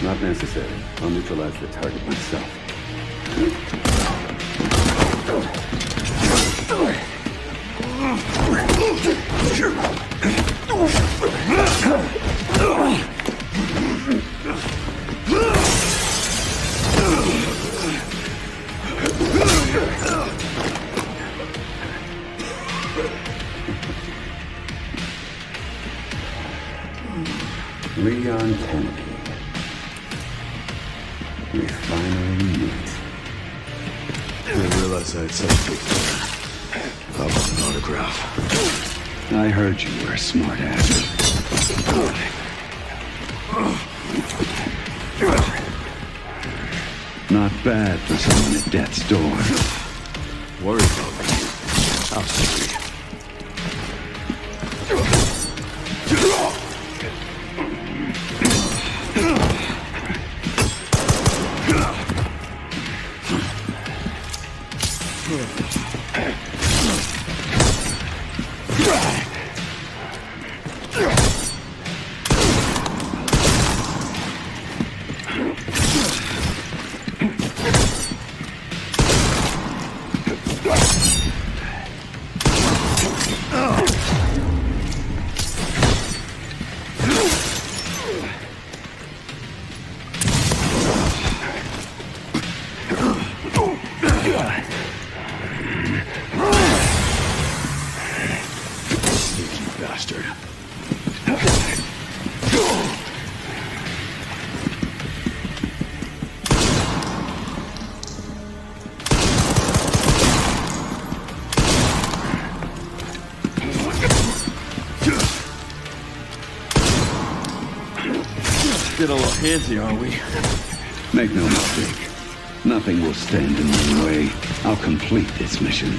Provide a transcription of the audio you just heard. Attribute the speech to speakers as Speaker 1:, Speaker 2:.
Speaker 1: Not necessary. I'll neutralize the target myself. Leon Kennedy. We finally meet.
Speaker 2: I didn't realize I had such big fan. How about an autograph?
Speaker 1: I heard you were a smart ass. Not bad for someone at death's door.
Speaker 2: Worried about me. How sweet. Bastard.
Speaker 3: Get a little handsy, are we?
Speaker 1: Make no mistake. Nothing will stand in my way. I'll complete this mission.